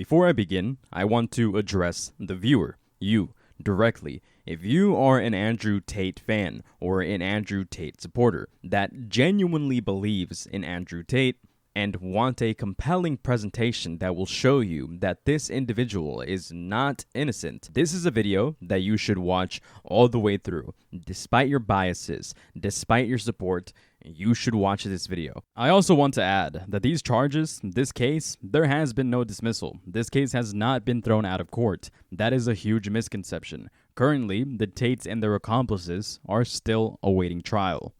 before I begin, I want to address the viewer, you, directly. If you are an Andrew Tate fan or an Andrew Tate supporter that genuinely believes in Andrew Tate and want a compelling presentation that will show you that this individual is not innocent, this is a video that you should watch all the way through. Despite your biases, despite your support, you should watch this video. I also want to add that these charges, this case, there has been no dismissal. This case has not been thrown out of court. That is a huge misconception. Currently, the Tates and their accomplices are still awaiting trial.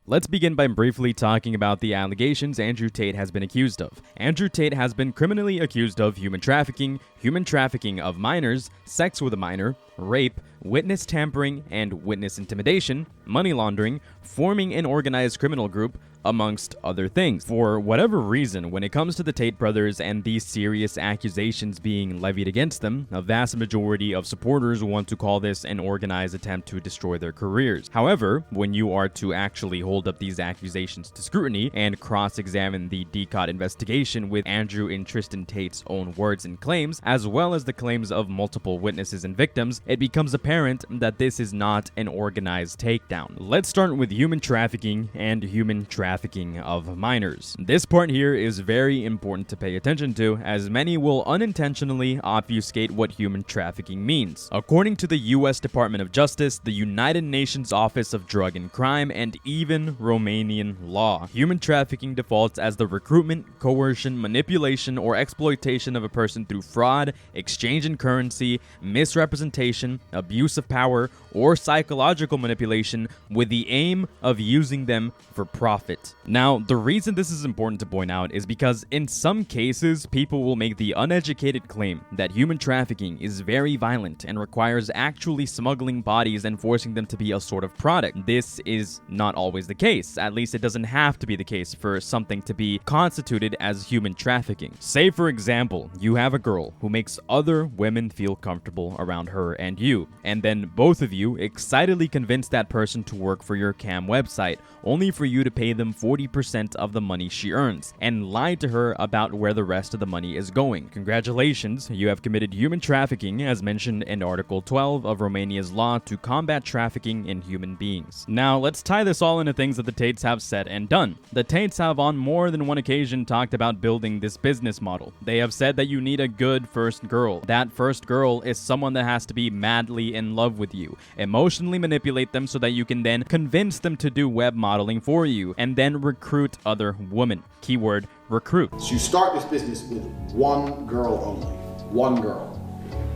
Let's begin by briefly talking about the allegations Andrew Tate has been accused of. Andrew Tate has been criminally accused of human trafficking of minors, sex with a minor, rape, witness tampering and witness intimidation, money laundering, forming an organized criminal group, amongst other things. For whatever reason, when it comes to the Tate brothers and these serious accusations being levied against them, a vast majority of supporters want to call this an organized attempt to destroy their careers. However, when you are to actually hold up these accusations to scrutiny and cross-examine the DCOT investigation with Andrew and Tristan Tate's own words and claims, as well as the claims of multiple witnesses and victims, it becomes apparent that this is not an organized takedown. Let's start with human trafficking and human trafficking of minors. This part here is very important to pay attention to, as many will unintentionally obfuscate what human trafficking means. According to the U.S. Department of Justice, the United Nations Office of Drug and Crime, and even Romanian law, human trafficking defaults as the recruitment, coercion, manipulation, or exploitation of a person through fraud, exchange in currency, misrepresentation, abuse of power, or psychological manipulation with the aim of using them for profit. Now, the reason this is important to point out is because in some cases, people will make the uneducated claim that human trafficking is very violent and requires actually smuggling bodies and forcing them to be a sort of product. This is not always the case. At least it doesn't have to be the case for something to be constituted as human trafficking. Say, for example, you have a girl who makes other women feel comfortable around her and you, and then both of you excitedly convince that person to work for your cam website, only for you to pay them 40% of the money she earns, and lie to her about where the rest of the money is going. Congratulations, you have committed human trafficking as mentioned in Article 12 of Romania's law to combat trafficking in human beings. Now, let's tie this all into things that the Tates have said and done. The Tates have on more than one occasion talked about building this business model. They have said that you need a good first girl. That first girl is someone that has to be madly in love with you, emotionally manipulate them so that you can then convince them to do web modeling for you, and then recruit other women. Keyword, recruit. So you start this business with one girl only. One girl.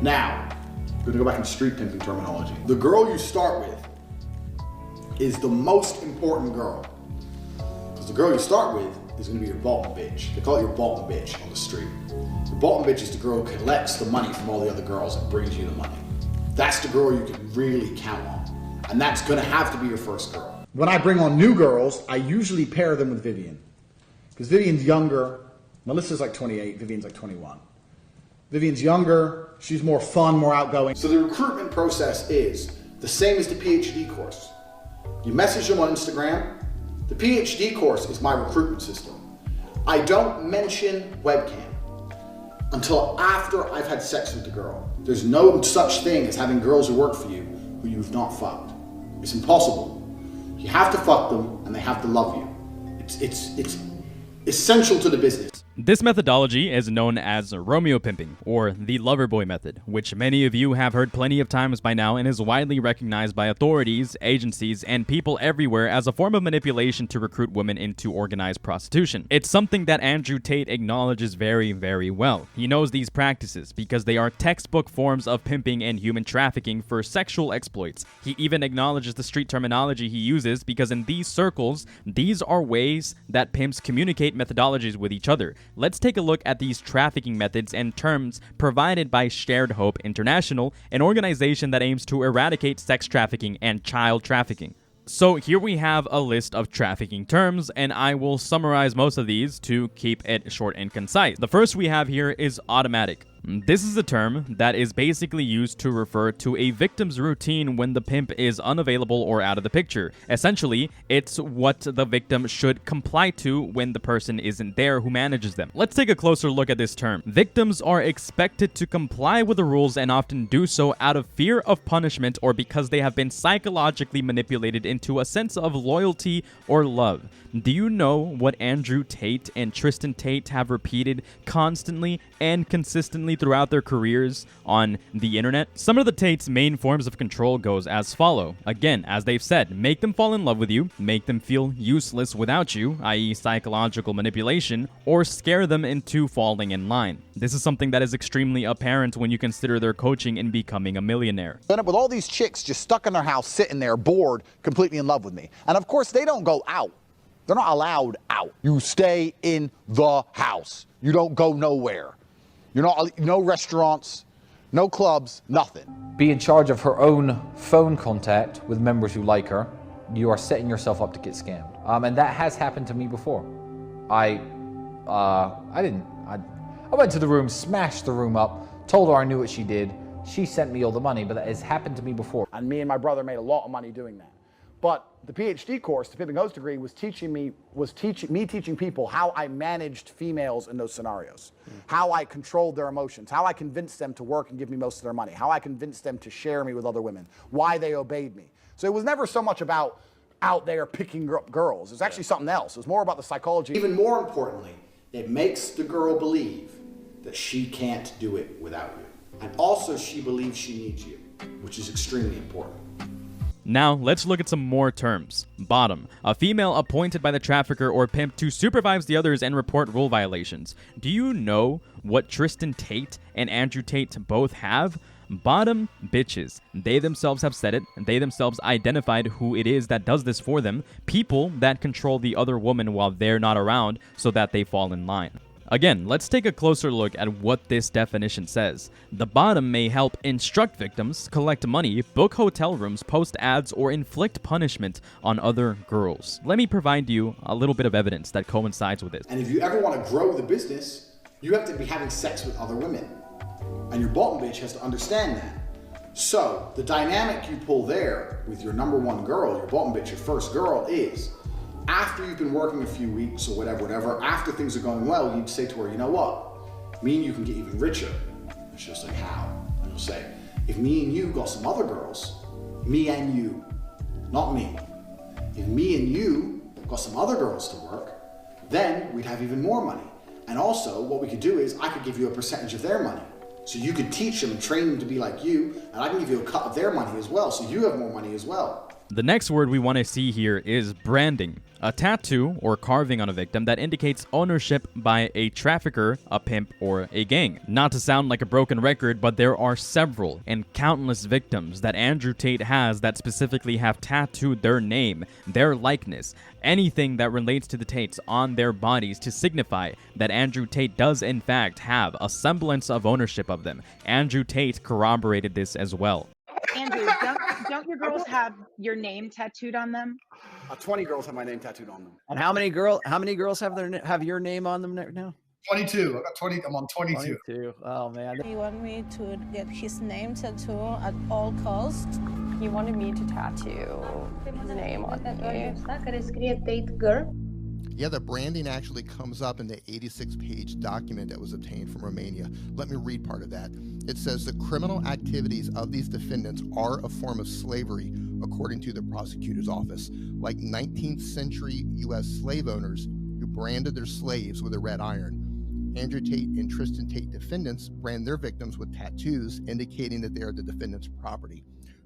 Now, I'm going to go back in street pimping terminology. The girl you start with is the most important girl. Because the girl you start with is going to be your bottom bitch. They call it your bottom bitch on the street. Your bottom bitch is the girl who collects the money from all the other girls and brings you the money. That's the girl you can really count on. And that's going to have to be your first girl. When I bring on new girls, I usually pair them with Vivian. Because Vivian's younger. Melissa's like 28, Vivian's like 21. Vivian's younger, she's more fun, more outgoing. So the recruitment process is the same as the PhD course. You message them on Instagram. The PhD course is my recruitment system. I don't mention webcam until after I've had sex with the girl. There's no such thing as having girls who work for you who you've not fucked. It's impossible. You have to fuck them and they have to love you. It's essential to the business. This methodology is known as Romeo pimping, or the lover boy method, which many of you have heard plenty of times by now and is widely recognized by authorities, agencies, and people everywhere as a form of manipulation to recruit women into organized prostitution. It's something that Andrew Tate acknowledges very, very well. He knows these practices because they are textbook forms of pimping and human trafficking for sexual exploits. He even acknowledges the street terminology he uses because in these circles, these are ways that pimps communicate methodologies with each other. Let's take a look at these trafficking methods and terms provided by Shared Hope International, an organization that aims to eradicate sex trafficking and child trafficking. So here we have a list of trafficking terms, and I will summarize most of these to keep it short and concise. The first we have here is automatic. This is a term that is basically used to refer to a victim's routine when the pimp is unavailable or out of the picture. Essentially, it's what the victim should comply to when the person isn't there who manages them. Let's take a closer look at this term. Victims are expected to comply with the rules and often do so out of fear of punishment or because they have been psychologically manipulated into a sense of loyalty or love. Do you know what Andrew Tate and Tristan Tate have repeated constantly and consistently throughout their careers on the internet? Some of the Tate's main forms of control goes as follow. Again, as they've said, make them fall in love with you, make them feel useless without you, i.e. psychological manipulation, or scare them into falling in line. This is something that is extremely apparent when you consider their coaching in becoming a millionaire. End up with all these chicks just stuck in their house, sitting there, bored, completely in love with me. And of course, they don't go out. They're not allowed out. You stay in the house. You don't go nowhere. You're not, no restaurants, no clubs, nothing. Be in charge of her own phone contact with members who like her. You are setting yourself up to get scammed. And that has happened to me before. I went to the room, smashed the room up, told her I knew what she did. She sent me all the money, but that has happened to me before. And me and my brother made a lot of money doing that. But the PhD course, the Pimping Host degree, was teaching people how I managed females in those scenarios, how I controlled their emotions, how I convinced them to work and give me most of their money, how I convinced them to share me with other women, why they obeyed me. So it was never so much about out there picking up girls. It was actually something else. It was more about the psychology. Even more importantly, it makes the girl believe that she can't do it without you. And also she believes she needs you, which is extremely important. Now, let's look at some more terms. Bottom, a female appointed by the trafficker or pimp to supervise the others and report rule violations. Do you know what Tristan Tate and Andrew Tate both have? Bottom bitches. They themselves have said it. They themselves identified who it is that does this for them. People that control the other woman while they're not around so that they fall in line. Again, let's take a closer look at what this definition says. The bottom may help instruct victims, collect money, book hotel rooms, post ads, or inflict punishment on other girls. Let me provide you a little bit of evidence that coincides with this. And if you ever want to grow the business, you have to be having sex with other women. And your bottom bitch has to understand that. So, the dynamic you pull there with your number one girl, your bottom bitch, your first girl, is after you've been working a few weeks or whatever, after things are going well, you'd say to her, you know what? Me and you can get even richer. And she'll say, how? And you'll say, if me and you got some other girls, me and you, not me. If me and you got some other girls to work, then we'd have even more money. And also, what we could do is I could give you a percentage of their money. So you could teach them and train them to be like you, and I can give you a cut of their money as well, so you have more money as well. The next word we want to see here is branding. A tattoo or carving on a victim that indicates ownership by a trafficker, a pimp, or a gang. Not to sound like a broken record, but there are several and countless victims that Andrew Tate has that specifically have tattooed their name, their likeness, anything that relates to the Tates on their bodies to signify that Andrew Tate does in fact have a semblance of ownership of them. Andrew Tate corroborated this as well. Andrew, don't your girls have your name tattooed on them? 20 girls have my name tattooed on them. And how many girls have your name on them now? 22. I got 20. I'm on 22. 22. Oh man. He wanted me to get his name tattooed at all costs. He wanted me to tattoo his name on me. Yeah, the branding actually comes up in the 86-page document that was obtained from Romania. Let me read part of that. It says the criminal activities of these defendants are a form of slavery, according to the prosecutor's office, like 19th century U.S. slave owners who branded their slaves with a red iron. Andrew Tate and Tristan Tate defendants brand their victims with tattoos indicating that they are the defendant's property.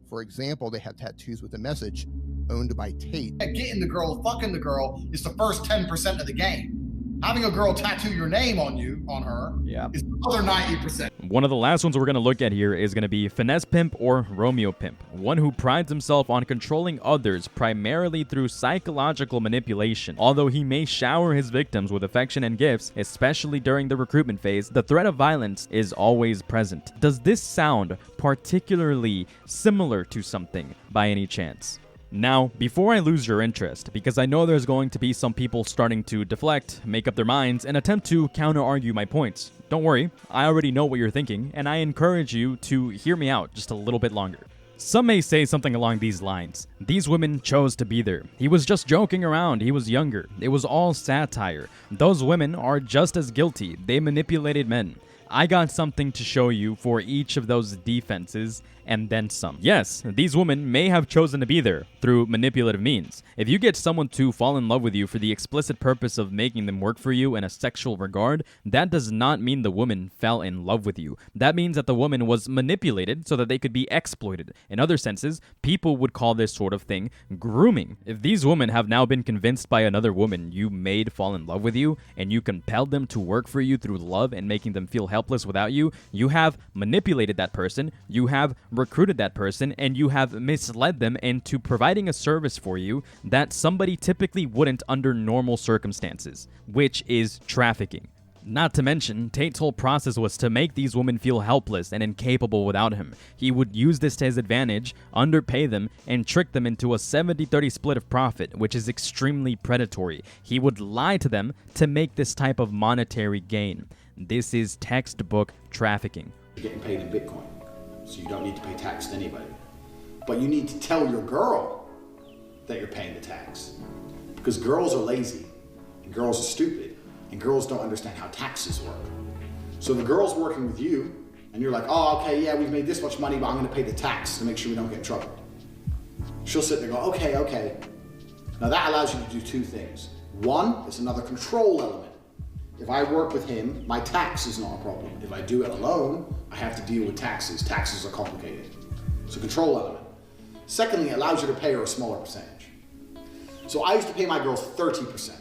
For example, they have tattoos with the message, owned by Tate. Getting the girl, fucking the girl, is the first 10% of the game. Having a girl tattoo your name on her, is the other 90%. One of the last ones we're going to look at here is going to be finesse pimp or Romeo pimp, one who prides himself on controlling others primarily through psychological manipulation. Although he may shower his victims with affection and gifts, especially during the recruitment phase, the threat of violence is always present. Does this sound particularly similar to something by any chance? Now, before I lose your interest, because I know there's going to be some people starting to deflect, make up their minds, and attempt to counter-argue my points, don't worry, I already know what you're thinking, and I encourage you to hear me out just a little bit longer. Some may say something along these lines. These women chose to be there. He was just joking around. He was younger. It was all satire. Those women are just as guilty. They manipulated men. I got something to show you for each of those defenses, and then some. Yes, these women may have chosen to be there through manipulative means. If you get someone to fall in love with you for the explicit purpose of making them work for you in a sexual regard, that does not mean the woman fell in love with you. That means that the woman was manipulated so that they could be exploited. In other senses, people would call this sort of thing grooming. If these women have now been convinced by another woman you made fall in love with you, and you compelled them to work for you through love and making them feel helpless without you, you have manipulated that person, you have recruited that person, and you have misled them into providing a service for you that somebody typically wouldn't under normal circumstances, which is trafficking. Not to mention, Tate's whole process was to make these women feel helpless and incapable without him. He would use this to his advantage, underpay them, and trick them into a 70-30 split of profit, which is extremely predatory. He would lie to them to make this type of monetary gain. This is textbook trafficking. You're getting paid in Bitcoin, so you don't need to pay tax to anybody. But you need to tell your girl that you're paying the tax. Because girls are lazy, and girls are stupid, and girls don't understand how taxes work. So the girl's working with you, and you're like, oh, okay, yeah, we've made this much money, but I'm gonna pay the tax to make sure we don't get in trouble. She'll sit there and go, okay. Now that allows you to do two things. One, it's another control element. If I work with him, my tax is not a problem. If I do it alone, I have to deal with taxes. Taxes are complicated. It's a control element. Secondly, it allows you to pay her a smaller percentage. So I used to pay my girls 30%.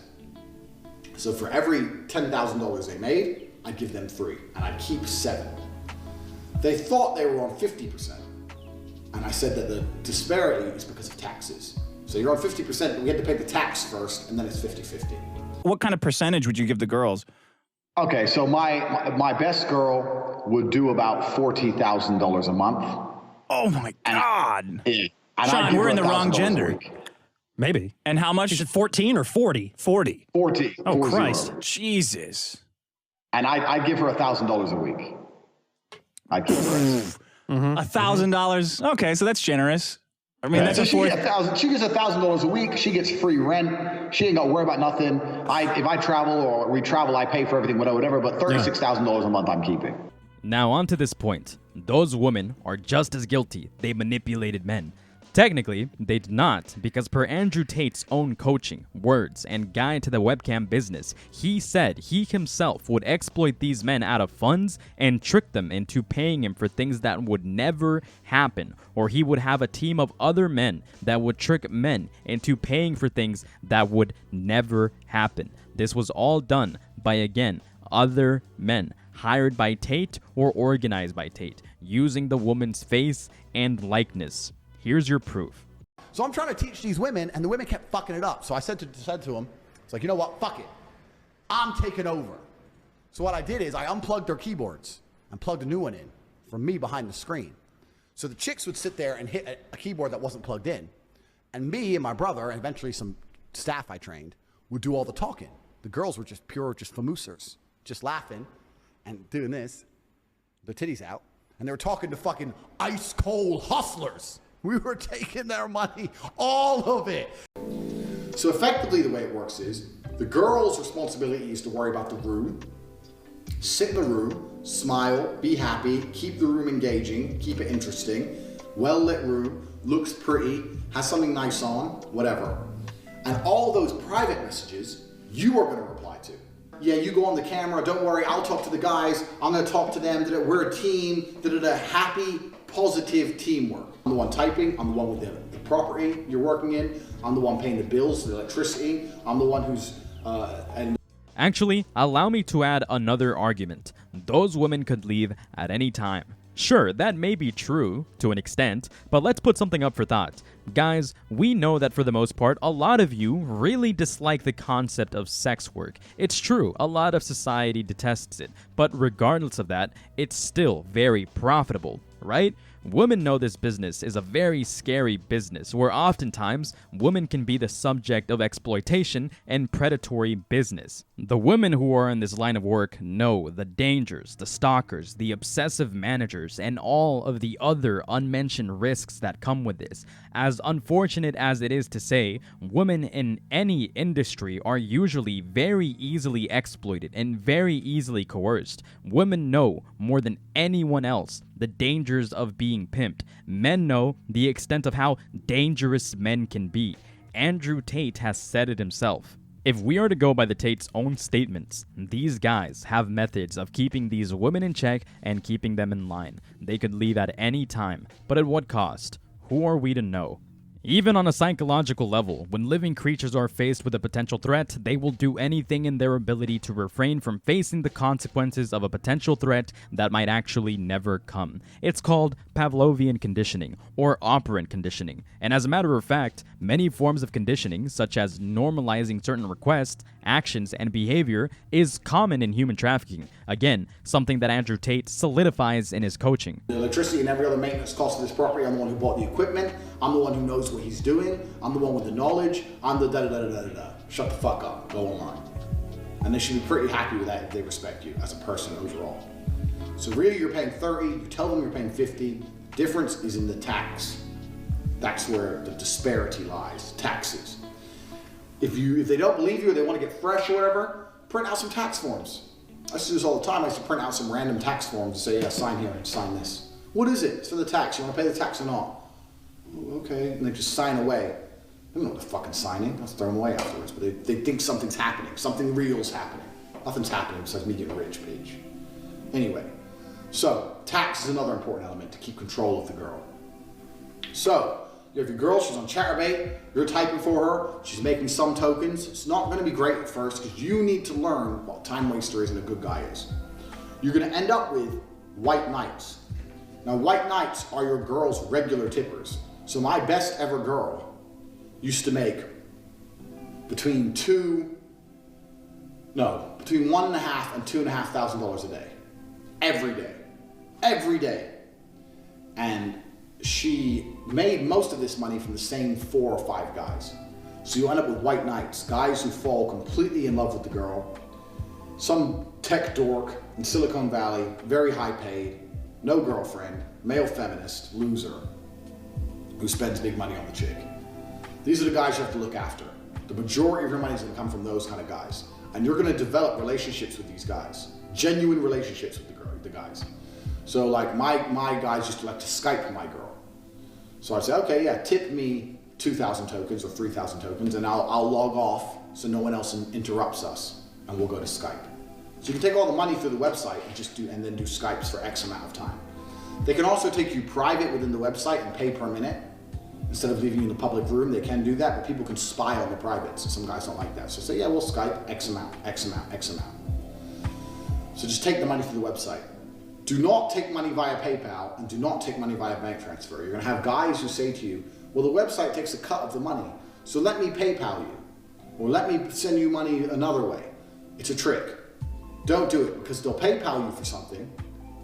So for every $10,000 they made, I'd give them 3, and I'd keep 7. They thought they were on 50%. And I said that the disparity is because of taxes. So you're on 50%, but we had to pay the tax first, and then it's 50-50. What kind of percentage would you give the girls? Okay, so my best girl would do about $40,000 a month. Oh my God. And Sean, we're in the wrong gender. Maybe. And how much? Is it 14 or 40? 40. Oh, Christ. Jesus. And I'd give her $1,000 a week. I'd give her $1,000. Okay, so that's generous. I mean, that's so she gets $1,000 a week. She gets free rent. She ain't got to worry about nothing. If I travel or we travel, I pay for everything, whatever. But $36,000 a month, I'm keeping. Now on to this point. Those women are just as guilty. They manipulated men. Technically, they did not, because per Andrew Tate's own coaching, words, and guide to the webcam business, he said he himself would exploit these men out of funds and trick them into paying him for things that would never happen, or he would have a team of other men that would trick men into paying for things that would never happen. This was all done by, again, other men, hired by Tate or organized by Tate, using the woman's face and likeness. Here's your proof. So I'm trying to teach these women, and the women kept fucking it up. So I said to them, it's like, you know what, fuck it. I'm taking over. So what I did is I unplugged their keyboards and plugged a new one in from me behind the screen. So the chicks would sit there and hit a keyboard that wasn't plugged in. And me and my brother, and eventually some staff I trained, would do all the talking. The girls were just famoosers, just laughing and doing this, their titties out. And they were talking to fucking ice cold hustlers. We were taking their money, all of it. So effectively the way it works is, the girl's responsibility is to worry about the room, sit in the room, smile, be happy, keep the room engaging, keep it interesting, well-lit room, looks pretty, has something nice on, whatever. And all those private messages, you are gonna reply to. Yeah, you go on the camera, don't worry, I'll talk to the guys, I'm gonna talk to them, we're a team, happy, positive teamwork. I'm the one typing, I'm the one with the property you're working in, I'm the one paying the bills, the electricity, I'm the one who's, Actually, allow me to add another argument. Those women could leave at any time. Sure, that may be true to an extent, but let's put something up for thought. Guys, we know that for the most part, a lot of you really dislike the concept of sex work. It's true, a lot of society detests it, but regardless of that, it's still very profitable, right? Women know this business is a very scary business where oftentimes women can be the subject of exploitation and predatory business. The women who are in this line of work know the dangers, the stalkers, the obsessive managers, and all of the other unmentioned risks that come with this. As unfortunate as it is to say, women in any industry are usually very easily exploited and very easily coerced. Women know more than anyone else the dangers of being pimped. Men know the extent of how dangerous men can be. Andrew Tate has said it himself. If we are to go by the Tate's own statements, these guys have methods of keeping these women in check and keeping them in line. They could leave at any time, but at what cost? Who are we to know? Even on a psychological level, when living creatures are faced with a potential threat, they will do anything in their ability to refrain from facing the consequences of a potential threat that might actually never come. It's called Pavlovian conditioning, or operant conditioning, and as a matter of fact, many forms of conditioning, such as normalizing certain requests, actions, and behavior, is common in human trafficking. Again, something that Andrew Tate solidifies in his coaching. The electricity and every other maintenance cost of this property, I'm the one who bought the equipment, I'm the one who knows what he's doing, I'm the one with the knowledge, I'm the da-da-da-da-da-da. Shut the fuck up, go online. And they should be pretty happy with that if they respect you as a person overall. So really you're paying 30, you tell them you're paying 50, difference is in the tax. That's where the disparity lies, taxes. If they don't believe you or they want to get fresh or whatever, print out some tax forms. I used to do this all the time. I used to print out some random tax forms and say, yeah, sign here and sign this. What is it? It's for the tax. You want to pay the tax or not? Okay, and they just sign away. They don't know what they're fucking signing. I'll throw them away afterwards. But they think something's happening. Something real's happening. Nothing's happening besides me getting rich, Paige. Anyway, so tax is another important element to keep control of the girl. So, you have your girl, she's on Chatterbait, you're typing for her, she's making some tokens. It's not going to be great at first because you need to learn what a time waster is and a good guy is. You're going to end up with white knights. Now, white knights are your girl's regular tippers. So my best ever girl used to make between $1,500 and $2,500 a day. Every day. And she made most of this money from the same 4 or 5 guys. So you end up with white knights, guys who fall completely in love with the girl. Some tech dork in Silicon Valley, very high paid, no girlfriend, male feminist, loser, who spends big money on the chick. These are the guys you have to look after. The majority of your money is going to come from those kind of guys. And you're going to develop relationships with these guys, genuine relationships with the guys. So like my guys used to like to Skype my girl. So I'd say, okay, yeah, tip me 2,000 tokens or 3,000 tokens and I'll log off so no one else interrupts us and we'll go to Skype. So you can take all the money through the website and then do Skypes for X amount of time. They can also take you private within the website and pay per minute. Instead of leaving you in the public room, they can do that, but people can spy on the privates. Some guys don't like that. So say, yeah, we'll Skype X amount, X amount, X amount. So just take the money through the website. Do not take money via PayPal and do not take money via bank transfer. You're gonna have guys who say to you, well, the website takes a cut of the money, so let me PayPal you, or let me send you money another way. It's a trick. Don't do it, because they'll PayPal you for something,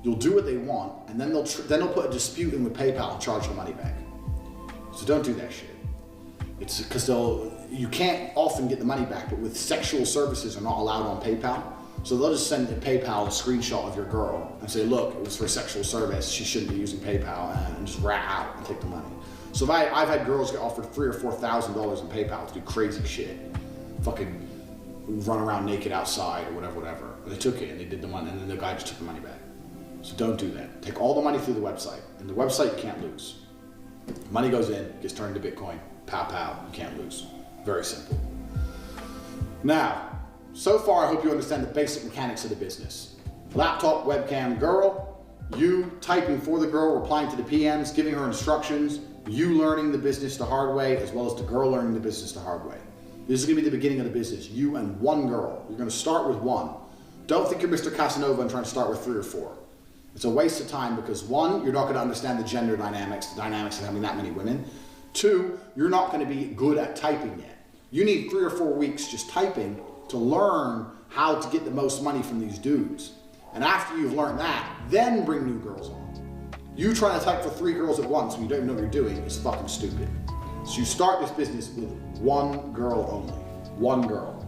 you'll do what they want, and then they'll put a dispute in with PayPal and charge the money back. So don't do that shit. It's because you can't often get the money back, but with sexual services are not allowed on PayPal. So they'll just send PayPal a screenshot of your girl and say, look, it was for a sexual service, she shouldn't be using PayPal, and just rat out and take the money. So I've had girls get offered $3,000 or $4,000 in PayPal to do crazy shit. Fucking run around naked outside or whatever. And they took it and they did the money, and then the guy just took the money back. So don't do that. Take all the money through the website. And the website you can't lose. Money goes in, gets turned into Bitcoin. Pow, pow, you can't lose. Very simple. Now, so far I hope you understand the basic mechanics of the business. Laptop, webcam, girl, you typing for the girl, replying to the PMs, giving her instructions, you learning the business the hard way, as well as the girl learning the business the hard way. This is gonna be the beginning of the business, you and one girl. You're gonna start with one. Don't think you're Mr. Casanova and trying to start with 3 or 4. It's a waste of time because 1, you're not going to understand the gender dynamics, the dynamics of having that many women. 2, you're not going to be good at typing yet. You need 3 or 4 weeks just typing to learn how to get the most money from these dudes. And after you've learned that, then bring new girls on. You trying to type for 3 girls at once when you don't even know what you're doing is fucking stupid. So you start this business with one girl only. One girl.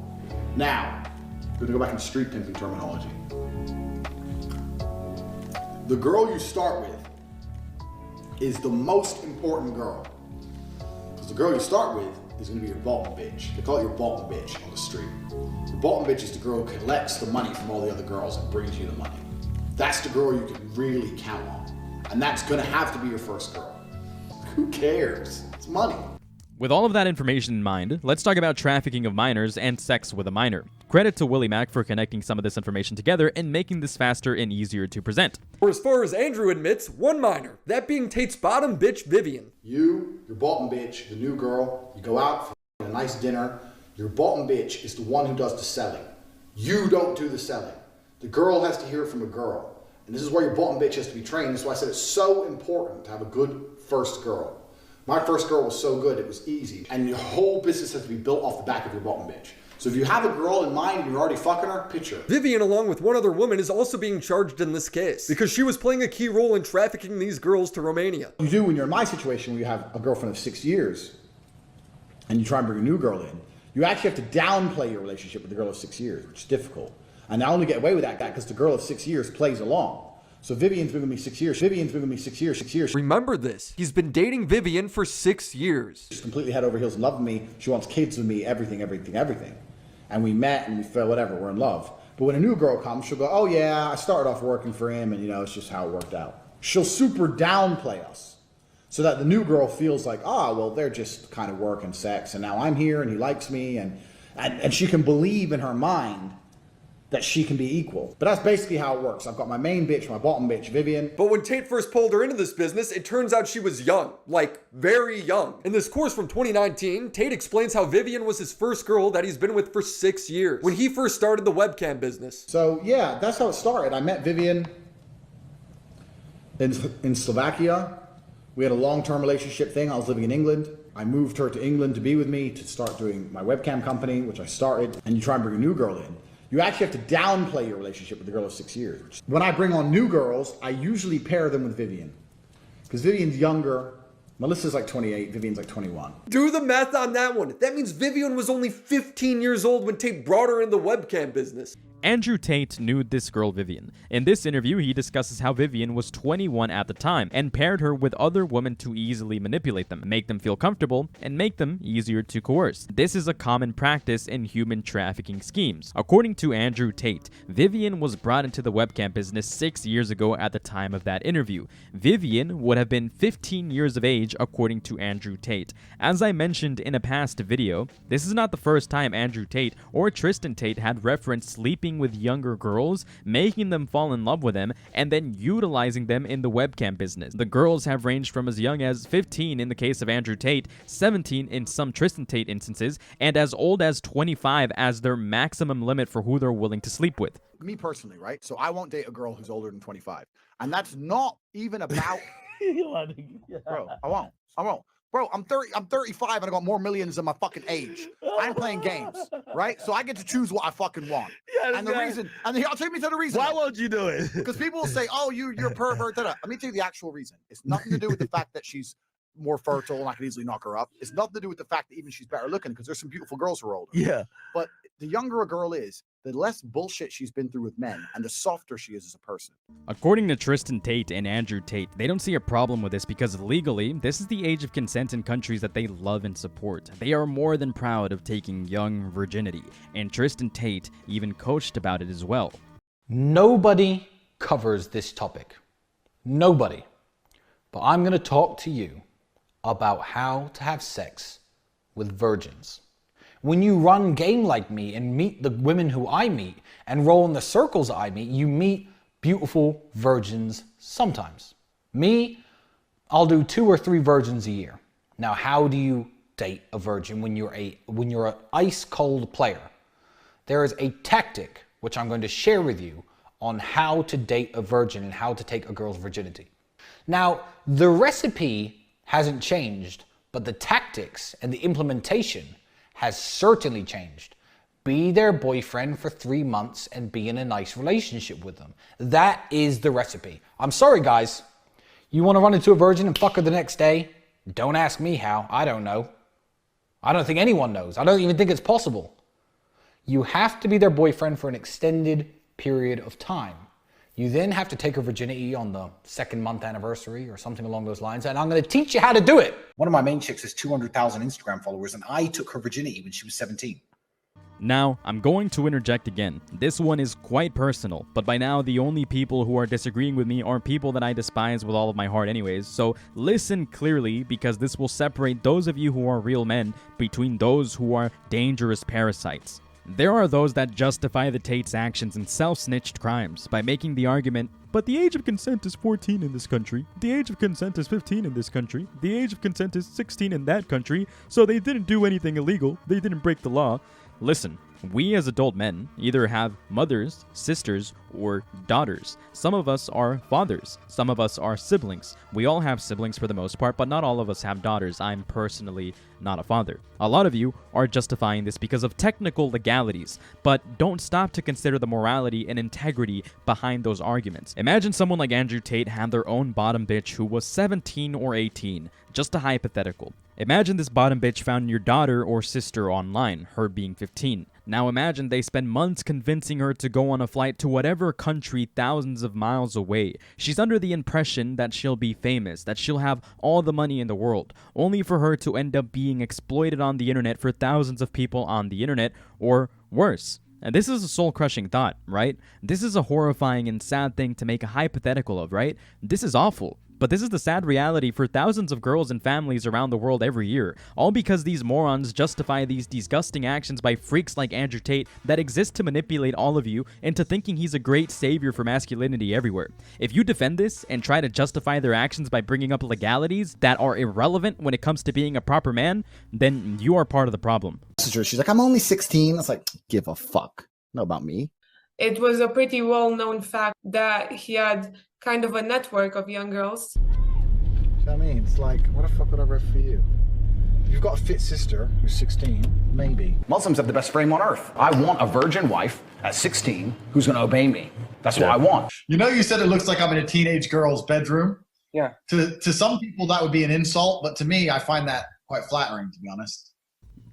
Now, we're gonna go back into street pimping terminology. The girl you start with is the most important girl. Because the girl you start with is gonna be your bottom bitch. They call it your bottom bitch on the street. Your bottom bitch is the girl who collects the money from all the other girls and brings you the money. That's the girl you can really count on. And that's gonna have to be your first girl. Who cares? It's money. With all of that information in mind, let's talk about trafficking of minors and sex with a minor. Credit to Willie Mack for connecting some of this information together and making this faster and easier to present. Or as far as Andrew admits, one minor, that being Tate's bottom bitch, Vivian. You, your bottom bitch, the new girl, you go out for a nice dinner. Your bottom bitch is the one who does the selling. You don't do the selling. The girl has to hear it from a girl. And this is where your bottom bitch has to be trained. That's why I said it's so important to have a good first girl. My first girl was so good, it was easy. And your whole business has to be built off the back of your bottom bitch. So if you have a girl in mind and you're already fucking her, pitch her. Vivian, along with one other woman, is also being charged in this case because she was playing a key role in trafficking these girls to Romania. You do when you're in my situation where you have a girlfriend of 6 years and you try and bring a new girl in, you actually have to downplay your relationship with the girl of 6 years, which is difficult. And I only get away with that guy because the girl of 6 years plays along. So Vivian's been with me 6 years. Vivian's been with me 6 years, 6 years. Remember this. He's been dating Vivian for 6 years. She's completely head over heels in love with me. She wants kids with me, everything. And we met and we fell, whatever, we're in love. But when a new girl comes, she'll go, oh yeah, I started off working for him and it's just how it worked out. She'll super downplay us so that the new girl feels like, well, they're just kind of work and sex and now I'm here and he likes me and she can believe in her mind that she can be equal. But that's basically how it works. I've got my main bitch, my bottom bitch, Vivian. But when Tate first pulled her into this business, it turns out she was young. Like, very young. In this course from 2019, Tate explains how Vivian was his first girl that he's been with for 6 years, when he first started the webcam business. So yeah, that's how it started. I met Vivian in Slovakia. We had a long-term relationship thing. I was living in England. I moved her to England to be with me to start doing my webcam company, which I started. And you try and bring a new girl in. You actually have to downplay your relationship with the girl of 6 years. When I bring on new girls, I usually pair them with Vivian. Because Vivian's younger. Melissa's like 28, Vivian's like 21. Do the math on that one. That means Vivian was only 15 years old when Tate brought her in the webcam business. Andrew Tate knew this girl Vivian. In this interview, he discusses how Vivian was 21 at the time and paired her with other women to easily manipulate them, make them feel comfortable, and make them easier to coerce. This is a common practice in human trafficking schemes. According to Andrew Tate, Vivian was brought into the webcam business 6 years ago at the time of that interview. Vivian would have been 15 years of age according to Andrew Tate. As I mentioned in a past video, this is not the first time Andrew Tate or Tristan Tate had referenced sleeping with younger girls, making them fall in love with them, and then utilizing them in the webcam business. The girls have ranged from as young as 15 in the case of Andrew Tate, 17 in some Tristan Tate instances, and as old as 25 as their maximum limit for who they're willing to sleep with. Me personally, right? So I won't date a girl who's older than 25. And that's not even about... Bro, I won't. Bro, I'm 35 and I got more millions than my fucking age. I'm playing games, right? So I get to choose what I fucking want. Yeah, and the reason, and I'll take me to the reason. Why won't you do it? Because people will say, oh, you're a pervert. Let me tell you the actual reason. It's nothing to do with the fact that she's more fertile and I can easily knock her up. It's nothing to do with the fact that even she's better looking, because there's some beautiful girls who are older. Yeah. But the younger a girl is, the less bullshit she's been through with men, and the softer she is as a person. According to Tristan Tate and Andrew Tate, they don't see a problem with this because legally, this is the age of consent in countries that they love and support. They are more than proud of taking young virginity, and Tristan Tate even coached about it as well. Nobody covers this topic. Nobody. But I'm going to talk to you about how to have sex with virgins. When you run game like me and meet the women who I meet and roll in the circles I meet, you meet beautiful virgins sometimes. Me, I'll do 2 or 3 virgins a year. Now, how do you date a virgin when you're an ice cold player? There is a tactic which I'm going to share with you on how to date a virgin and how to take a girl's virginity. Now, the recipe hasn't changed, but the tactics and the implementation has certainly changed. Be their boyfriend for 3 months and be in a nice relationship with them. That is the recipe. I'm sorry, guys. You want to run into a virgin and fuck her the next day? Don't ask me how. I don't know. I don't think anyone knows. I don't even think it's possible. You have to be their boyfriend for an extended period of time. You then have to take her virginity on the 2nd month anniversary or something along those lines, and I'm going to teach you how to do it. One of my main chicks has 200,000 Instagram followers, and I took her virginity when she was 17. Now, I'm going to interject again. This one is quite personal, but by now the only people who are disagreeing with me are people that I despise with all of my heart anyways, so listen clearly because this will separate those of you who are real men between those who are dangerous parasites. There are those that justify the Tate's actions in self-snitched crimes by making the argument, but the age of consent is 14 in this country, the age of consent is 15 in this country, the age of consent is 16 in that country, so they didn't do anything illegal, they didn't break the law. Listen, we as adult men either have mothers, sisters, or daughters. Some of us are fathers. Some of us are siblings. We all have siblings for the most part, but not all of us have daughters. I'm personally not a father. A lot of you are justifying this because of technical legalities, but don't stop to consider the morality and integrity behind those arguments. Imagine someone like Andrew Tate had their own bottom bitch who was 17 or 18. Just a hypothetical. Imagine this bottom bitch found your daughter or sister online, her being 15. Now imagine they spend months convincing her to go on a flight to whatever country thousands of miles away. She's under the impression that she'll be famous, that she'll have all the money in the world, only for her to end up being exploited on the internet for thousands of people on the internet, or worse. And this is a soul-crushing thought, right? This is a horrifying and sad thing to make a hypothetical of, right? This is awful. But this is the sad reality for thousands of girls and families around the world every year, all because these morons justify these disgusting actions by freaks like Andrew Tate that exist to manipulate all of you into thinking he's a great savior for masculinity everywhere. If you defend this and try to justify their actions by bringing up legalities that are irrelevant when it comes to being a proper man, then you are part of the problem. She's like, I'm only 16. I was like, give a fuck. Know about me. It was a pretty well-known fact that he had kind of a network of young girls. You know what I mean? It's like, what the fuck would I read for you? You've got a fit sister who's 16, maybe. Muslims have the best frame on earth. I want a virgin wife at 16 who's going to obey me. That's what I want. You know, you said it looks like I'm in a teenage girl's bedroom. Yeah. To some people, that would be an insult, but to me, I find that quite flattering, to be honest.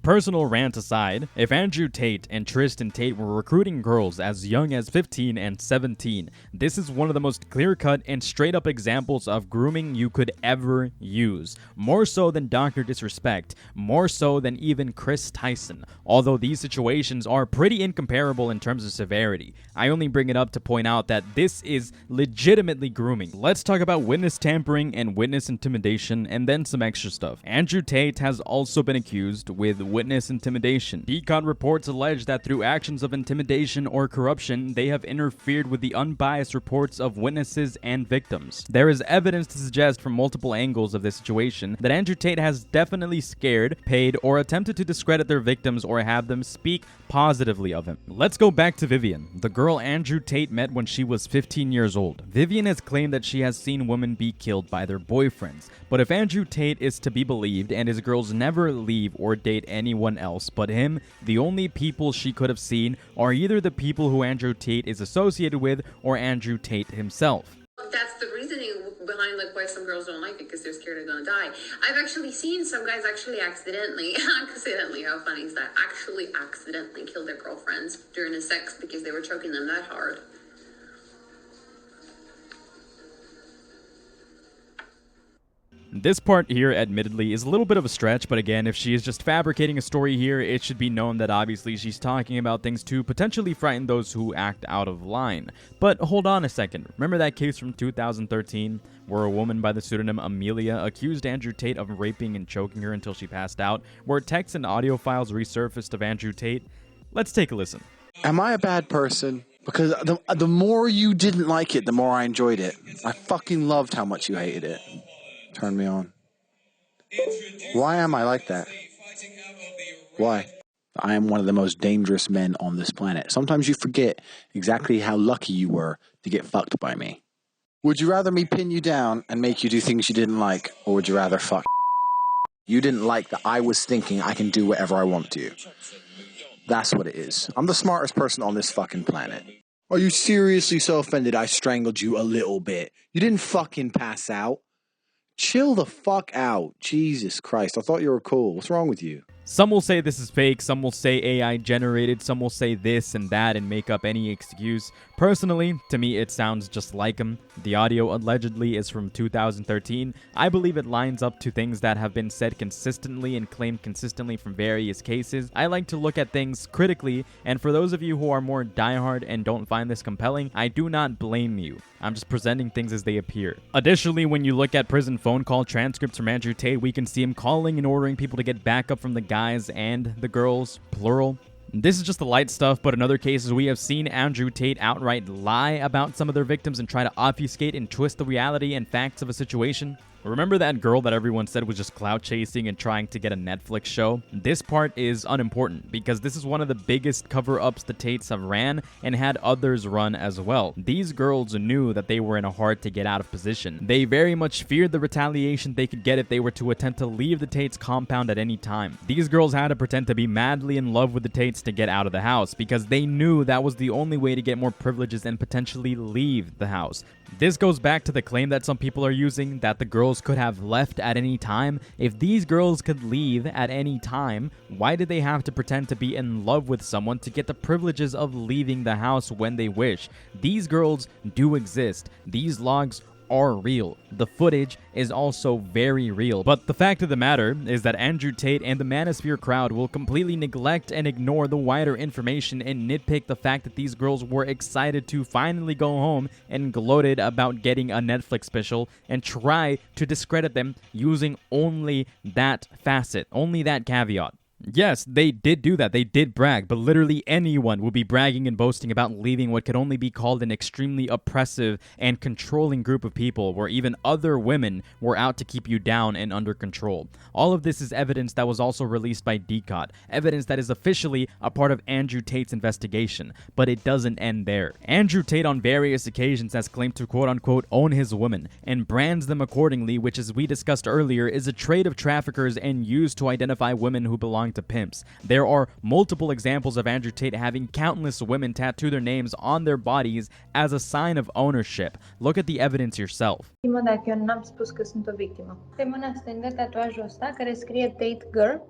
Personal rant aside, if Andrew Tate and Tristan Tate were recruiting girls as young as 15 and 17, this is one of the most clear-cut and straight-up examples of grooming you could ever use. More so than Dr. Disrespect, more so than even Chris Tyson, although these situations are pretty incomparable in terms of severity. I only bring it up to point out that this is legitimately grooming. Let's talk about witness tampering and witness intimidation, and then some extra stuff. Andrew Tate has also been accused with witness intimidation. DCOT reports allege that through actions of intimidation or corruption, they have interfered with the unbiased reports of witnesses and victims. There is evidence to suggest from multiple angles of this situation that Andrew Tate has definitely scared, paid, or attempted to discredit their victims or have them speak positively of him. Let's go back to Vivian, the girl Andrew Tate met when she was 15 years old. Vivian has claimed that she has seen women be killed by their boyfriends, but if Andrew Tate is to be believed and his girls never leave or date anyone else but him, the only people she could have seen are either the people who Andrew Tate is associated with or Andrew Tate himself. That's the reasoning behind like why some girls don't like it, because they're scared they're gonna die. I've actually seen some guys actually accidentally, how funny is that? Actually accidentally kill their girlfriends during the sex because they were choking them that hard. This part here, admittedly, is a little bit of a stretch, but again, if she is just fabricating a story here, it should be known that obviously she's talking about things to potentially frighten those who act out of line. But hold on a second. Remember that case from 2013 where a woman by the pseudonym Amelia accused Andrew Tate of raping and choking her until she passed out, where text and audio files resurfaced of Andrew Tate? Let's take a listen. Am I a bad person? Because the more you didn't like it, the more I enjoyed it. I fucking loved how much you hated it. Turn me on. Why am I like that? Why? I am one of the most dangerous men on this planet. Sometimes you forget exactly how lucky you were to get fucked by me. Would you rather me pin you down and make you do things you didn't like, or would you rather fuck? You didn't like that I was thinking I can do whatever I want to. That's what it is. I'm the smartest person on this fucking planet. Are you seriously so offended I strangled you a little bit? You didn't fucking pass out. Chill the fuck out. Jesus Christ. I thought you were cool. What's wrong with you? Some will say this is fake, some will say AI generated, some will say this and that and make up any excuse. Personally, to me it sounds just like him. The audio allegedly is from 2013. I believe it lines up to things that have been said consistently and claimed consistently from various cases. I like to look at things critically, and for those of you who are more diehard and don't find this compelling, I do not blame you. I'm just presenting things as they appear. Additionally, when you look at prison phone call transcripts from Andrew Tate, we can see him calling and ordering people to get backup from the guys and the girls, plural. This is just the light stuff, but in other cases, we have seen Andrew Tate outright lie about some of their victims and try to obfuscate and twist the reality and facts of a situation. Remember that girl that everyone said was just clout chasing and trying to get a Netflix show? This part is unimportant because this is one of the biggest cover-ups the Tates have ran and had others run as well. These girls knew that they were in a hard to get out of position. They very much feared the retaliation they could get if they were to attempt to leave the Tates compound at any time. These girls had to pretend to be madly in love with the Tates to get out of the house because they knew that was the only way to get more privileges and potentially leave the house. This goes back to the claim that some people are using that the girls could have left at any time. If these girls could leave at any time, why did they have to pretend to be in love with someone to get the privileges of leaving the house when they wish? These girls do exist. These logs are real. The footage is also very real. But the fact of the matter is that Andrew Tate and the Manosphere crowd will completely neglect and ignore the wider information and nitpick the fact that these girls were excited to finally go home and gloated about getting a Netflix special and try to discredit them using only that facet, only that caveat. Yes, they did do that. They did brag, but literally anyone would be bragging and boasting about leaving what could only be called an extremely oppressive and controlling group of people where even other women were out to keep you down and under control. All of this is evidence that was also released by DCOT, evidence that is officially a part of Andrew Tate's investigation, but it doesn't end there. Andrew Tate on various occasions has claimed to quote-unquote own his women and brands them accordingly, which as we discussed earlier is a trait of traffickers and used to identify women who belong to pimps. There are multiple examples of Andrew Tate having countless women tattoo their names on their bodies as a sign of ownership. Look at the evidence yourself. Dacă eu n-am spus că sunt o victimă. Pe mâna stângă tatuajul ăsta care scrie Tate Girl.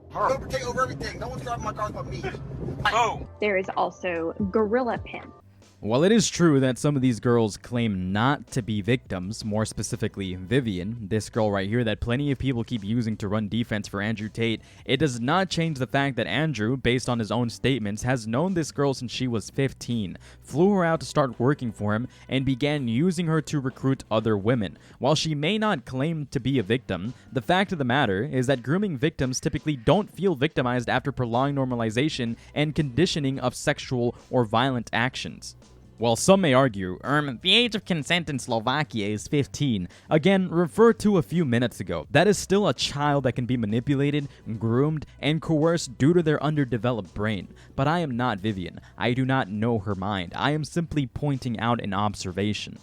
There is also gorilla pimp. While it is true that some of these girls claim not to be victims, more specifically Vivian, this girl right here that plenty of people keep using to run defense for Andrew Tate, it does not change the fact that Andrew, based on his own statements, has known this girl since she was 15, flew her out to start working for him, and began using her to recruit other women. While she may not claim to be a victim, the fact of the matter is that grooming victims typically don't feel victimized after prolonged normalization and conditioning of sexual or violent actions. While some may argue, the age of consent in Slovakia is 15, again, refer to a few minutes ago. That is still a child that can be manipulated, groomed, and coerced due to their underdeveloped brain. But I am not Vivian. I do not know her mind. I am simply pointing out an observation.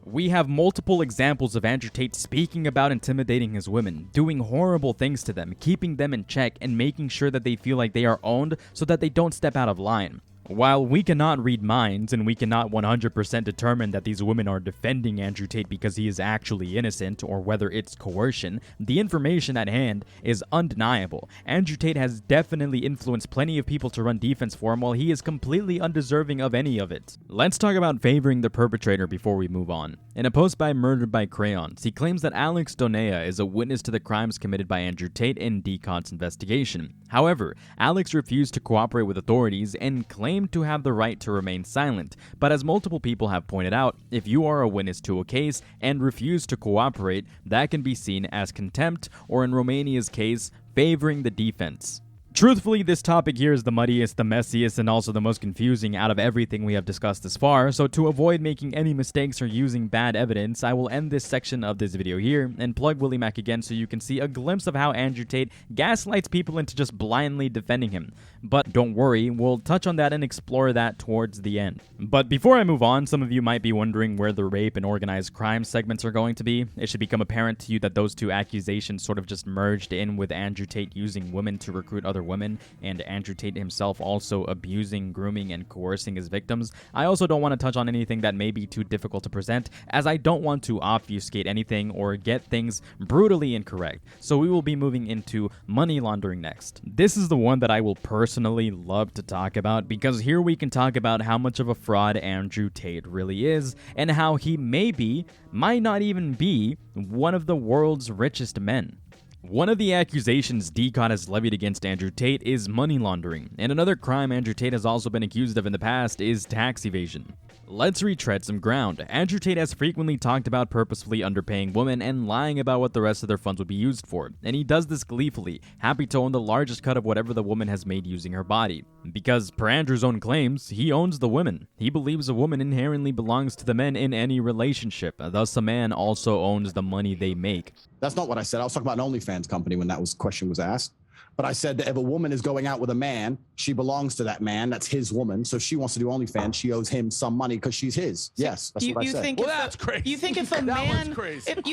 We have multiple examples of Andrew Tate speaking about intimidating his women, doing horrible things to them, keeping them in check, and making sure that they feel like they are owned so that they don't step out of line. While we cannot read minds and we cannot 100% determine that these women are defending Andrew Tate because he is actually innocent or whether it's coercion, the information at hand is undeniable. Andrew Tate has definitely influenced plenty of people to run defense for him while he is completely undeserving of any of it. Let's talk about favoring the perpetrator before we move on. In a post by Murdered by Crayons, he claims that Alex Donea is a witness to the crimes committed by Andrew Tate in DCOT's investigation. However, Alex refused to cooperate with authorities and claimed to have the right to remain silent, but as multiple people have pointed out, if you are a witness to a case and refuse to cooperate, that can be seen as contempt, or in Romania's case, favoring the defense. Truthfully, this topic here is the muddiest, the messiest, and also the most confusing out of everything we have discussed thus far, so to avoid making any mistakes or using bad evidence, I will end this section of this video here and plug Willie Mack again so you can see a glimpse of how Andrew Tate gaslights people into just blindly defending him. But don't worry, we'll touch on that and explore that towards the end. But before I move on, some of you might be wondering where the rape and organized crime segments are going to be. It should become apparent to you that those two accusations sort of just merged in with Andrew Tate using women to recruit other other women, and Andrew Tate himself also abusing, grooming, and coercing his victims, I also don't want to touch on anything that may be too difficult to present, as I don't want to obfuscate anything or get things brutally incorrect. So we will be moving into money laundering next. This is the one that I will personally love to talk about, because here we can talk about how much of a fraud Andrew Tate really is, and how he might not even be one of the world's richest men. One of the accusations DCOT has levied against Andrew Tate is money laundering, and another crime Andrew Tate has also been accused of in the past is tax evasion. Let's retread some ground. Andrew Tate has frequently talked about purposefully underpaying women and lying about what the rest of their funds would be used for, and he does this gleefully, happy to own the largest cut of whatever the woman has made using her body. Because, per Andrew's own claims, he owns the women. He believes a woman inherently belongs to the men in any relationship, thus a man also owns the money they make. That's not what I said. I was talking about an OnlyFans company when that question was asked. But I said that if a woman is going out with a man, she belongs to that man. That's his woman. So she wants to do OnlyFans. She owes him some money because she's his. Yes, that's what I said. Well, that's crazy. You think if a man,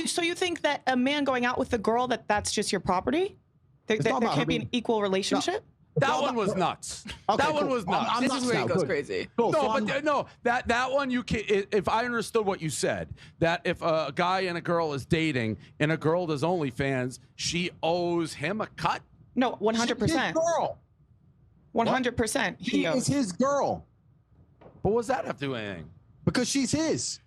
so you think that a man going out with a girl, that's just your property? There can't be an equal relationship? That one was nuts. Okay, that one cool. was nuts. This is where it goes crazy. Cool. No, So but no, that one you can. If I understood what you said, that if a guy and a girl is dating and a girl does OnlyFans, she owes him a cut. No, 100%. Girl. 100%. She is his girl. But what does that have to do with anything? Because she's his.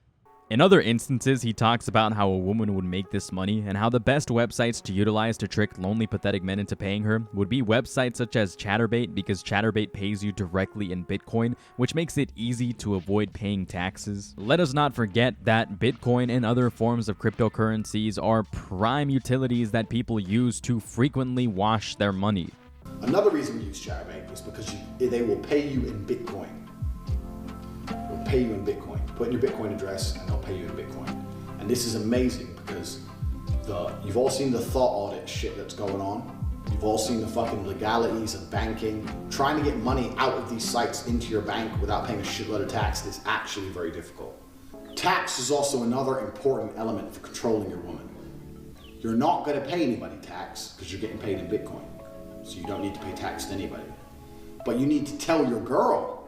In other instances, he talks about how a woman would make this money and how the best websites to utilize to trick lonely, pathetic men into paying her would be websites such as Chatterbait, because Chatterbait pays you directly in Bitcoin, which makes it easy to avoid paying taxes. Let us not forget that Bitcoin and other forms of cryptocurrencies are prime utilities that people use to frequently wash their money. Another reason we use Chatterbait is because they will pay you in Bitcoin. They'll pay you in Bitcoin. Put in your Bitcoin address and they'll pay you in Bitcoin. And this is amazing because you've all seen the thought audit shit that's going on. You've all seen the fucking legalities of banking. Trying to get money out of these sites into your bank without paying a shitload of tax is actually very difficult. Tax is also another important element for controlling your woman. You're not going to pay anybody tax because you're getting paid in Bitcoin. So you don't need to pay tax to anybody. But you need to tell your girl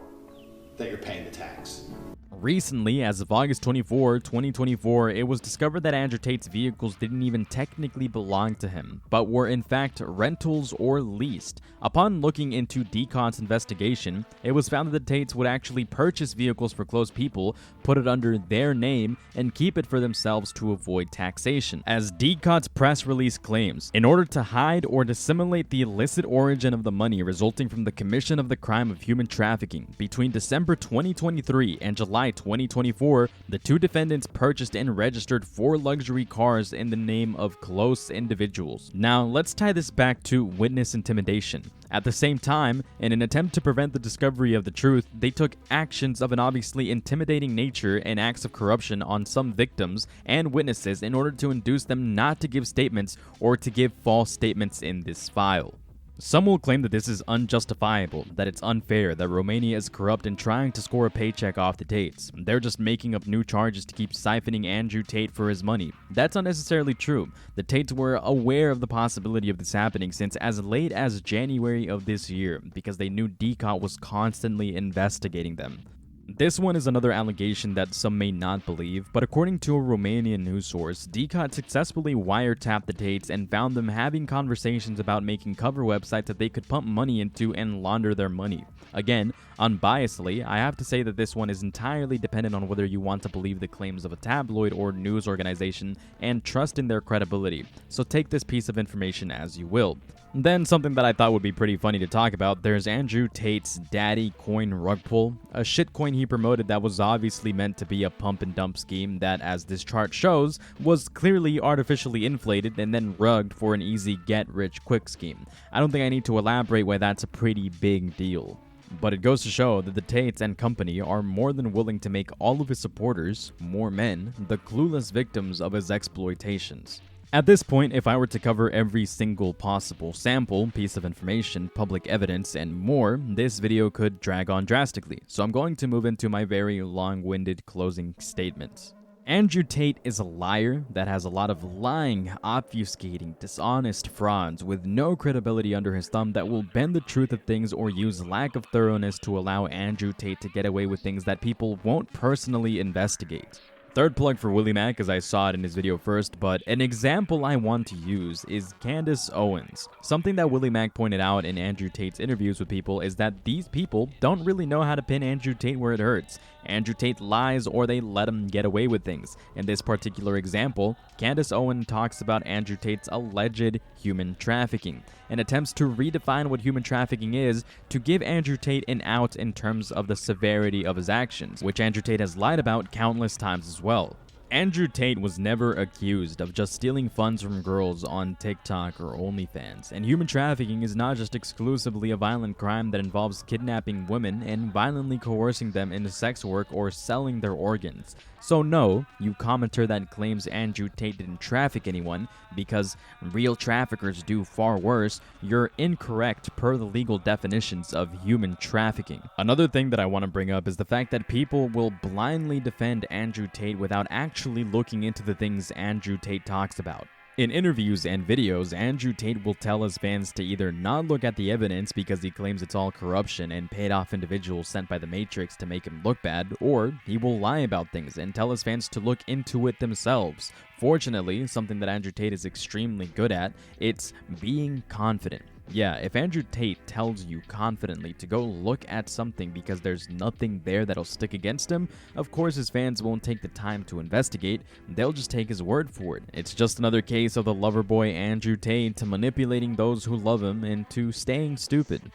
that you're paying the tax. Recently, as of August 24, 2024, it was discovered that Andrew Tate's vehicles didn't even technically belong to him, but were in fact rentals or leased. Upon looking into DCOT's investigation, it was found that the Tates would actually purchase vehicles for close people, put it under their name, and keep it for themselves to avoid taxation. As DCOT's press release claims, in order to hide or dissimulate the illicit origin of the money resulting from the commission of the crime of human trafficking, between December 2023 and July 2024, the two defendants purchased and registered 4 luxury cars in the name of close individuals. Now, let's tie this back to witness intimidation. At the same time, in an attempt to prevent the discovery of the truth, they took actions of an obviously intimidating nature and acts of corruption on some victims and witnesses in order to induce them not to give statements or to give false statements in this file. Some will claim that this is unjustifiable, that it's unfair, that Romania is corrupt and trying to score a paycheck off the Tates. They're just making up new charges to keep siphoning Andrew Tate for his money. That's not necessarily true. The Tates were aware of the possibility of this happening since as late as January of this year, because they knew DCOT was constantly investigating them. This one is another allegation that some may not believe, but according to a Romanian news source, DCOT successfully wiretapped the Tates and found them having conversations about making cover websites that they could pump money into and launder their money. Again, unbiasedly, I have to say that this one is entirely dependent on whether you want to believe the claims of a tabloid or news organization and trust in their credibility, so take this piece of information as you will. Then something that I thought would be pretty funny to talk about, there's Andrew Tate's Daddy Coin rug pull, a shitcoin he promoted that was obviously meant to be a pump and dump scheme that, as this chart shows, was clearly artificially inflated and then rugged for an easy get-rich-quick scheme. I don't think I need to elaborate why that's a pretty big deal. But it goes to show that the Tates and company are more than willing to make all of his supporters, more men, the clueless victims of his exploitations. At this point, if I were to cover every single possible sample, piece of information, public evidence, and more, this video could drag on drastically, so I'm going to move into my very long-winded closing statements. Andrew Tate is a liar that has a lot of lying, obfuscating, dishonest frauds with no credibility under his thumb that will bend the truth of things or use lack of thoroughness to allow Andrew Tate to get away with things that people won't personally investigate. Third plug for Willie Mack, as I saw it in his video first, but an example I want to use is Candace Owens. Something that Willie Mack pointed out in Andrew Tate's interviews with people is that these people don't really know how to pin Andrew Tate where it hurts. Andrew Tate lies or they let him get away with things. In this particular example, Candace Owens talks about Andrew Tate's alleged human trafficking and attempts to redefine what human trafficking is to give Andrew Tate an out in terms of the severity of his actions, which Andrew Tate has lied about countless times as well. Andrew Tate was never accused of just stealing funds from girls on TikTok or OnlyFans, and human trafficking is not just exclusively a violent crime that involves kidnapping women and violently coercing them into sex work or selling their organs. So no, you commenter that claims Andrew Tate didn't traffic anyone because real traffickers do far worse, you're incorrect per the legal definitions of human trafficking. Another thing that I want to bring up is the fact that people will blindly defend Andrew Tate without actually looking into the things Andrew Tate talks about. In interviews and videos, Andrew Tate will tell his fans to either not look at the evidence because he claims it's all corruption and paid off individuals sent by the Matrix to make him look bad, or he will lie about things and tell his fans to look into it themselves. Fortunately, something that Andrew Tate is extremely good at, it's being confident. Yeah, if Andrew Tate tells you confidently to go look at something because there's nothing there that'll stick against him, of course his fans won't take the time to investigate, they'll just take his word for it. It's just another case of the lover boy Andrew Tate manipulating those who love him into staying stupid.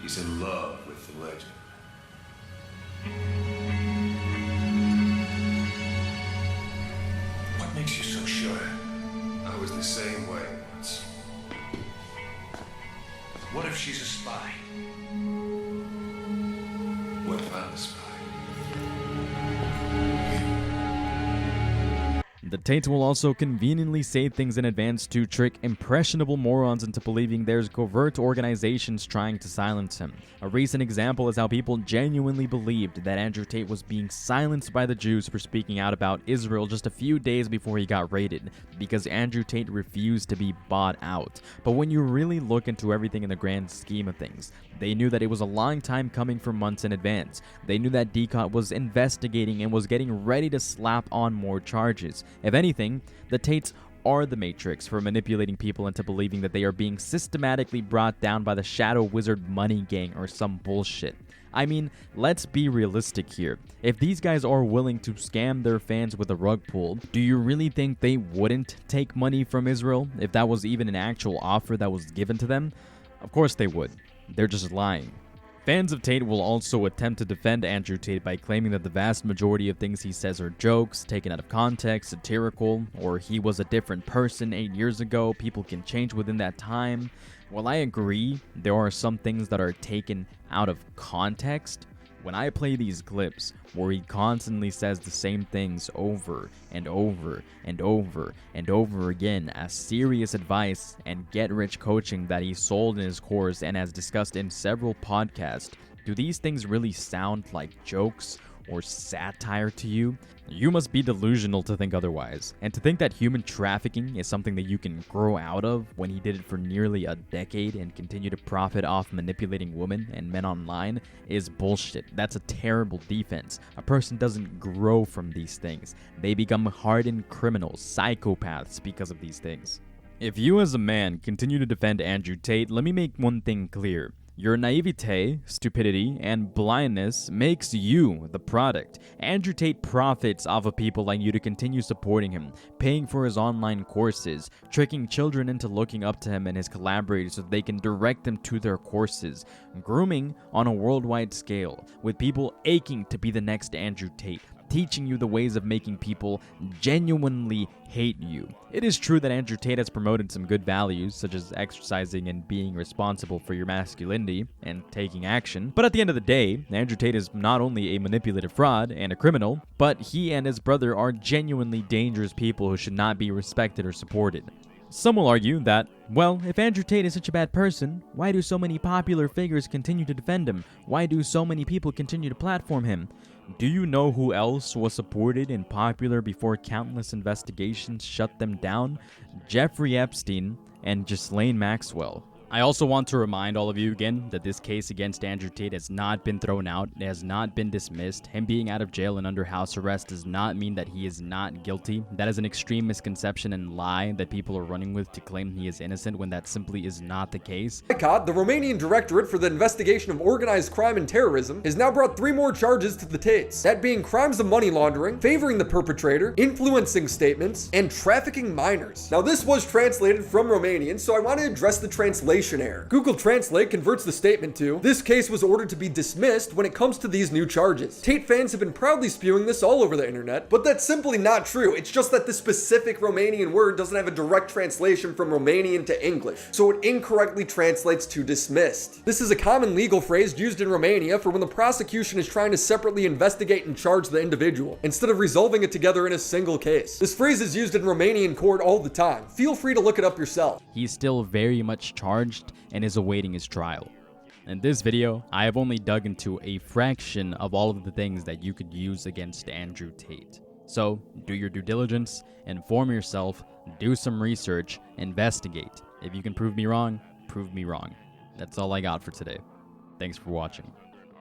She's in love with the legend. What makes you so sure? I was the same way once. What if she's a spy? What if I'm the spy? The Tate will also conveniently say things in advance to trick impressionable morons into believing there's covert organizations trying to silence him. A recent example is how people genuinely believed that Andrew Tate was being silenced by the Jews for speaking out about Israel just a few days before he got raided, because Andrew Tate refused to be bought out. But when you really look into everything in the grand scheme of things, they knew that it was a long time coming for months in advance. They knew that DCOT was investigating and was getting ready to slap on more charges. If anything, the Tates are the Matrix for manipulating people into believing that they are being systematically brought down by the Shadow Wizard money gang or some bullshit. I mean, let's be realistic here. If these guys are willing to scam their fans with a rug pull, do you really think they wouldn't take money from Israel if that was even an actual offer that was given to them? Of course they would. They're just lying. Fans of Tate will also attempt to defend Andrew Tate by claiming that the vast majority of things he says are jokes, taken out of context, satirical, or he was a different person 8 years ago, people can change within that time. While I agree, there are some things that are taken out of context. When I play these clips where he constantly says the same things over and over and over and over again as serious advice and get-rich coaching that he sold in his course and has discussed in several podcasts, do these things really sound like jokes or satire to you? You must be delusional to think otherwise. And to think that human trafficking is something that you can grow out of when he did it for nearly a decade and continue to profit off manipulating women and men online is bullshit. That's a terrible defense. A person doesn't grow from these things. They become hardened criminals, psychopaths because of these things. If you as a man continue to defend Andrew Tate, let me make one thing clear. Your naivete, stupidity, and blindness makes you the product. Andrew Tate profits off of people like you to continue supporting him, paying for his online courses, tricking children into looking up to him and his collaborators so they can direct them to their courses, grooming on a worldwide scale, with people aching to be the next Andrew Tate, teaching you the ways of making people genuinely hate you. It is true that Andrew Tate has promoted some good values, such as exercising and being responsible for your masculinity and taking action, but at the end of the day, Andrew Tate is not only a manipulative fraud and a criminal, but he and his brother are genuinely dangerous people who should not be respected or supported. Some will argue that, well, if Andrew Tate is such a bad person, why do so many popular figures continue to defend him? Why do so many people continue to platform him? Do you know who else was supported and popular before countless investigations shut them down? Jeffrey Epstein and Ghislaine Maxwell. I also want to remind all of you again that this case against Andrew Tate has not been thrown out, it has not been dismissed. Him being out of jail and under house arrest does not mean that he is not guilty. That is an extreme misconception and lie that people are running with to claim he is innocent when that simply is not the case. The Romanian Directorate for the Investigation of Organized Crime and Terrorism has now brought 3 more charges to the Tates, that being crimes of money laundering, favoring the perpetrator, influencing statements, and trafficking minors. Now this was translated from Romanian, so I want to address the translation error. Google Translate converts the statement to, "This case was ordered to be dismissed when it comes to these new charges." Tate fans have been proudly spewing this all over the internet, but that's simply not true. It's just that the specific Romanian word doesn't have a direct translation from Romanian to English, so it incorrectly translates to dismissed. This is a common legal phrase used in Romania for when the prosecution is trying to separately investigate and charge the individual, instead of resolving it together in a single case. This phrase is used in Romanian court all the time. Feel free to look it up yourself. He's still very much charged and is awaiting his trial. In this video, I have only dug into a fraction of all of the things that you could use against Andrew Tate. So, do your due diligence, inform yourself, do some research, investigate. If you can prove me wrong, prove me wrong. That's all I got for today. Thanks for watching.